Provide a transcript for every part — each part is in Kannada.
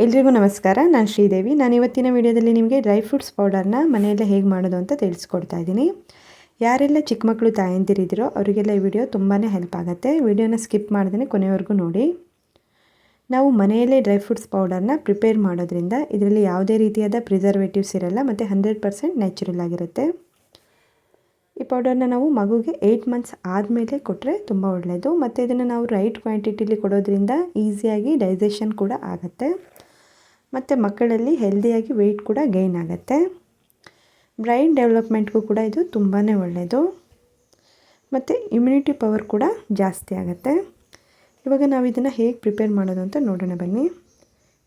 ಎಲ್ರಿಗೂ ನಮಸ್ಕಾರ. ನಾನು ಶ್ರೀದೇವಿ. ನಾನು ಇವತ್ತಿನ ವಿಡಿಯೋದಲ್ಲಿ ನಿಮಗೆ ಡ್ರೈ ಫ್ರೂಟ್ಸ್ ಪೌಡರ್ನ ಮನೆಯಲ್ಲೇ ಹೇಗೆ ಮಾಡೋದು ಅಂತ ತಿಳಿಸ್ಕೊಡ್ತಾ ಇದ್ದೀನಿ. ಯಾರೆಲ್ಲ ಚಿಕ್ಕ ಮಕ್ಕಳು ತಾಯಂದಿರಿದ್ದೀರೋ ಅವರಿಗೆಲ್ಲ ಈ ವಿಡಿಯೋ ತುಂಬಾ ಹೆಲ್ಪ್ ಆಗುತ್ತೆ. ವಿಡಿಯೋನ ಸ್ಕಿಪ್ ಮಾಡ್ದೇ ಕೊನೆವರೆಗೂ ನೋಡಿ. ನಾವು ಮನೆಯಲ್ಲೇ ಡ್ರೈ ಫ್ರೂಟ್ಸ್ ಪೌಡರ್ನ ಪ್ರಿಪೇರ್ ಮಾಡೋದ್ರಿಂದ ಇದರಲ್ಲಿ ಯಾವುದೇ ರೀತಿಯಾದ ಪ್ರಿಸರ್ವೇಟಿವ್ಸ್ ಇರಲ್ಲ ಮತ್ತು 100% ನ್ಯಾಚುರಲ್ ಆಗಿರುತ್ತೆ. ಈ ಪೌಡರ್ನ ನಾವು ಮಗುಗೆ 8 ಮಂತ್ಸ್ ಆದಮೇಲೆ ಕೊಟ್ಟರೆ ತುಂಬ ಒಳ್ಳೆಯದು. ಮತ್ತು ಇದನ್ನು ನಾವು ರೈಟ್ ಕ್ವಾಂಟಿಟಿಲಿ ಕೊಡೋದ್ರಿಂದ ಈಸಿಯಾಗಿ ಡೈಜೆಷನ್ ಕೂಡ ಆಗುತ್ತೆ. ಮತ್ತು ಮಕ್ಕಳಲ್ಲಿ ಹೆಲ್ದಿಯಾಗಿ ವೆಯ್ಟ್ ಕೂಡ ಗೈನ್ ಆಗುತ್ತೆ. ಬ್ರೈನ್ ಡೆವಲಪ್ಮೆಂಟ್ಗೂ ಕೂಡ ಇದು ತುಂಬಾ ಒಳ್ಳೆಯದು. ಮತ್ತು ಇಮ್ಯುನಿಟಿ ಪವರ್ ಕೂಡ ಜಾಸ್ತಿ ಆಗುತ್ತೆ. ಇವಾಗ ನಾವು ಇದನ್ನು ಹೇಗೆ ಪ್ರಿಪೇರ್ ಮಾಡೋದು ಅಂತ ನೋಡೋಣ ಬನ್ನಿ.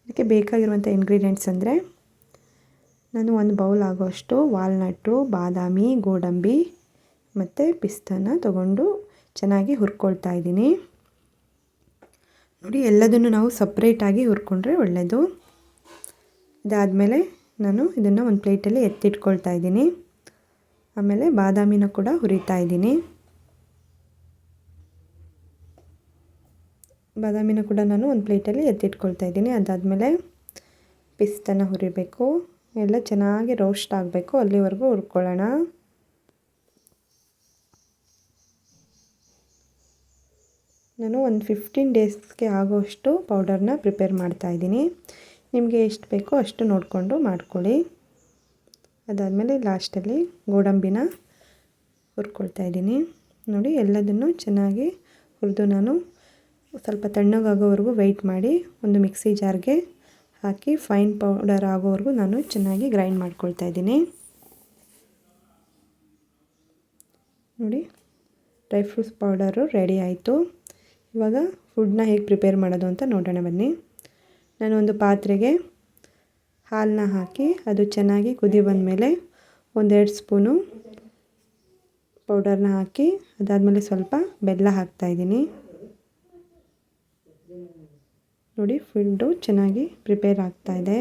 ಇದಕ್ಕೆ ಬೇಕಾಗಿರುವಂಥ ಇಂಗ್ರೀಡಿಯೆಂಟ್ಸ್ ಅಂದರೆ ನಾನು 1 ಬೌಲ್ ಆಗೋಷ್ಟು ವಾಲ್ನಟ್ಟು, ಬಾದಾಮಿ, ಗೋಡಂಬಿ ಮತ್ತು ಪಿಸ್ತಾನ ತೊಗೊಂಡು ಚೆನ್ನಾಗಿ ಹುರ್ಕೊಳ್ತಾ ಇದ್ದೀನಿ. ನೋಡಿ, ಎಲ್ಲದನ್ನು ನಾವು ಸಪ್ರೇಟಾಗಿ ಹುರ್ಕೊಂಡ್ರೆ ಒಳ್ಳೆಯದು. ಇದಾದಮೇಲೆ ನಾನು ಇದನ್ನು ಒಂದು ಪ್ಲೇಟಲ್ಲಿ ಎತ್ತಿಟ್ಕೊಳ್ತಾ ಇದ್ದೀನಿ. ಆಮೇಲೆ ಬಾದಾಮಿನ ಕೂಡ ಹುರಿತಾ ಇದ್ದೀನಿ. ಬಾದಾಮಿನ ಕೂಡ ನಾನು ಒಂದು ಪ್ಲೇಟಲ್ಲಿ ಎತ್ತಿಟ್ಕೊಳ್ತಾ ಇದ್ದೀನಿ. ಅದಾದಮೇಲೆ ಪಿಸ್ತಾನ ಹುರಿಬೇಕು. ಎಲ್ಲ ಚೆನ್ನಾಗಿ ರೋಸ್ಟ್ ಆಗಬೇಕು, ಅಲ್ಲಿವರೆಗೂ ಹುರ್ಕೊಳ್ಳೋಣ. ನಾನು ಒಂದು 15 ಡೇಸ್ಗೆ ಆಗೋಷ್ಟು ಪೌಡರ್ನ ಪ್ರಿಪೇರ್ ಮಾಡ್ತಾ ಇದ್ದೀನಿ. ನಿಮಗೆ ಎಷ್ಟು ಬೇಕೋ ಅಷ್ಟು ನೋಡಿಕೊಂಡು ಮಾಡ್ಕೊಳ್ಳಿ. ಅದಾದಮೇಲೆ ಲಾಸ್ಟಲ್ಲಿ ಗೋಡಂಬಿನ ಹುರ್ಕೊಳ್ತಾ ಇದ್ದೀನಿ. ನೋಡಿ, ಎಲ್ಲದನ್ನು ಚೆನ್ನಾಗಿ ಹುರಿದು ನಾನು ಸ್ವಲ್ಪ ತಣ್ಣಗಾಗೋವರೆಗೂ ವೆಯ್ಟ್ ಮಾಡಿ ಒಂದು ಮಿಕ್ಸಿ ಜಾರ್ಗೆ ಹಾಕಿ ಫೈನ್ ಪೌಡರ್ ಆಗೋವರೆಗೂ ನಾನು ಚೆನ್ನಾಗಿ ಗ್ರೈಂಡ್ ಮಾಡ್ಕೊಳ್ತಾ ಇದ್ದೀನಿ. ನೋಡಿ, ಡ್ರೈ ಫ್ರೂಟ್ಸ್ ಪೌಡರು ರೆಡಿ ಆಯಿತು. ಇವಾಗ ಫುಡ್ನ ಹೇಗೆ ಪ್ರಿಪೇರ್ ಮಾಡೋದು ಅಂತ ನೋಡೋಣ ಬನ್ನಿ. ನಾನು ಒಂದು ಪಾತ್ರೆಗೆ ಹಾಲನ್ನ ಹಾಕಿ ಅದು ಚೆನ್ನಾಗಿ ಕುದಿ ಬಂದಮೇಲೆ 1-2 ಸ್ಪೂನು ಪೌಡರ್ನ ಹಾಕಿ ಅದಾದಮೇಲೆ ಸ್ವಲ್ಪ ಬೆಲ್ಲ ಹಾಕ್ತಾಯಿದ್ದೀನಿ. ನೋಡಿ, ಫುಡ್ಡು ಚೆನ್ನಾಗಿ ಪ್ರಿಪೇರ್ ಆಗ್ತಾಯಿದೆ.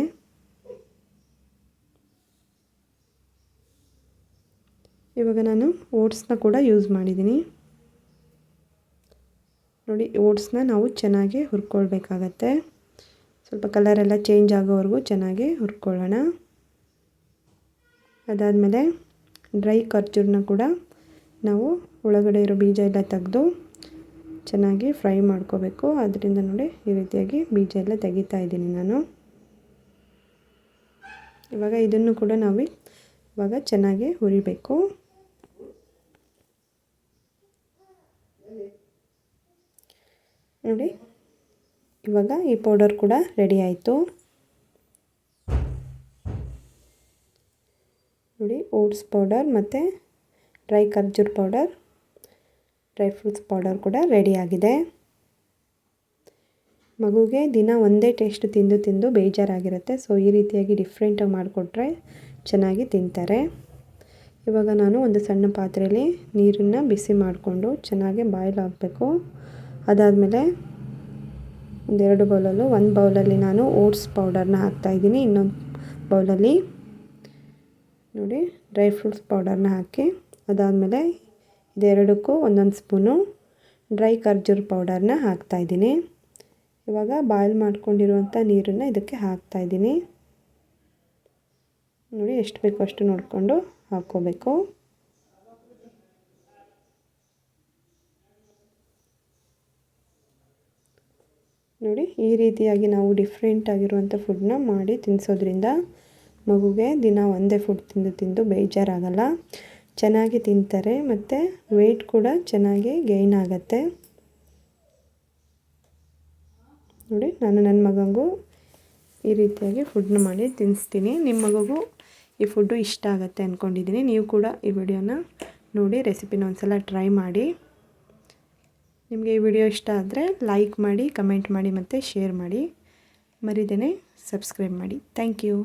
ಇವಾಗ ನಾನು ಓಟ್ಸ್ನ ಕೂಡ ಯೂಸ್ ಮಾಡಿದ್ದೀನಿ. ನೋಡಿ, ಓಟ್ಸ್ನ ನಾವು ಚೆನ್ನಾಗಿ ಹುರ್ಕೊಳ್ಬೇಕಾಗತ್ತೆ. ಸ್ವಲ್ಪ ಕಲರೆಲ್ಲ ಚೇಂಜ್ ಆಗೋವರೆಗೂ ಚೆನ್ನಾಗಿ ಹುರ್ಕೊಳ್ಳೋಣ. ಅದಾದಮೇಲೆ ಡ್ರೈ ಖರ್ಜೂರನ ಕೂಡ ನಾವು ಒಳಗಡೆ ಇರೋ ಬೀಜ ಎಲ್ಲ ತೆಗೆದು ಚೆನ್ನಾಗಿ ಫ್ರೈ ಮಾಡ್ಕೋಬೇಕು. ಅದರಿಂದ ನೋಡಿ, ಈ ರೀತಿಯಾಗಿ ಬೀಜ ಎಲ್ಲ ತೆಗಿತಾ ಇದ್ದೀನಿ ನಾನು. ಇವಾಗ ಇದನ್ನು ಕೂಡ ನಾವು ಇವಾಗ ಚೆನ್ನಾಗಿ ಹುರಿಬೇಕು. ನೋಡಿ, ಇವಾಗ ಈ ಪೌಡರ್ ಕೂಡ ರೆಡಿ ಆಯಿತು. ನೋಡಿ, ಓಟ್ಸ್ ಪೌಡರ್ ಮತ್ತು ಡ್ರೈ ಖರ್ಜೂರ್ ಪೌಡರ್, ಡ್ರೈ ಫ್ರೂಟ್ಸ್ ಪೌಡರ್ ಕೂಡ ರೆಡಿಯಾಗಿದೆ. ಮಗುಗೆ ದಿನ ಒಂದೇ ಟೇಸ್ಟ್ ತಿಂದು ಬೇಜಾರಾಗಿರುತ್ತೆ. ಸೊ ಈ ರೀತಿಯಾಗಿ ಡಿಫ್ರೆಂಟಾಗಿ ಮಾಡಿಕೊಟ್ರೆ ಚೆನ್ನಾಗಿ ತಿಂತಾರೆ. ಇವಾಗ ನಾನು ಒಂದು ಸಣ್ಣ ಪಾತ್ರೆಯಲ್ಲಿ ನೀರನ್ನು ಬಿಸಿ ಮಾಡಿಕೊಂಡು ಚೆನ್ನಾಗಿ ಬಾಯ್ಲ್ ಆಗಬೇಕು. ಅದಾದಮೇಲೆ 1 ಬೌಲಲ್ಲೂ 1 ಬೌಲಲ್ಲಿ ನಾನು ಓಟ್ಸ್ ಪೌಡರ್ನ ಹಾಕ್ತಾಯಿದ್ದೀನಿ. ಇನ್ನೊಂದು ಬೌಲಲ್ಲಿ ನೋಡಿ ಡ್ರೈ ಫ್ರೂಟ್ಸ್ ಪೌಡರ್ನ ಹಾಕಿ ಅದಾದಮೇಲೆ ಇದೆರಡಕ್ಕೂ 1 ಸ್ಪೂನು ಡ್ರೈ ಖರ್ಜೂರ್ ಪೌಡರ್ನ ಹಾಕ್ತಾಯಿದ್ದೀನಿ. ಇವಾಗ ಬಾಯ್ಲ್ ಮಾಡ್ಕೊಂಡಿರುವಂಥ ನೀರನ್ನು ಇದಕ್ಕೆ ಹಾಕ್ತಾಯಿದ್ದೀನಿ. ನೋಡಿ, ಎಷ್ಟು ಬೇಕೋ ಅಷ್ಟು ನೋಡಿಕೊಂಡು ಹಾಕ್ಕೋಬೇಕು. ನೋಡಿ, ಈ ರೀತಿಯಾಗಿ ನಾವು ಡಿಫ್ರೆಂಟ್ ಆಗಿರುವಂಥ ಫುಡ್ನ ಮಾಡಿ ತಿನ್ನಿಸೋದ್ರಿಂದ ಮಗುಗೆ ದಿನ ಒಂದೇ ಫುಡ್ ತಿಂದು ಬೇಜಾರಾಗಲ್ಲ. ಚೆನ್ನಾಗಿ ತಿಂತಾರೆ ಮತ್ತು ವೆಯ್ಟ್ ಕೂಡ ಚೆನ್ನಾಗಿ ಗೈನ್ ಆಗುತ್ತೆ. ನೋಡಿ, ನಾನು ನನ್ನ ಮಗನಿಗೂ ಈ ರೀತಿಯಾಗಿ ಫುಡ್ನ ಮಾಡಿ ತಿನ್ನಿಸ್ತೀನಿ. ನಿಮ್ಮ ಮಗುಗೂ ಈ ಫುಡ್ಡು ಇಷ್ಟ ಆಗುತ್ತೆ ಅಂದ್ಕೊಂಡಿದ್ದೀನಿ. ನೀವು ಕೂಡ ಈ ವಿಡಿಯೋನ ನೋಡಿ ರೆಸಿಪಿನ ಒಂದ್ಸಲ ಟ್ರೈ ಮಾಡಿ. ನಿಮಗೆ ಈ ವಿಡಿಯೋ ಇಷ್ಟ ಆದರೆ ಲೈಕ್ ಮಾಡಿ, ಕಮೆಂಟ್ ಮಾಡಿ ಮತ್ತು ಶೇರ್ ಮಾಡಿ. ಮರಿದೇನೆ ಸಬ್ಸ್ಕ್ರೈಬ್ ಮಾಡಿ. Thank you.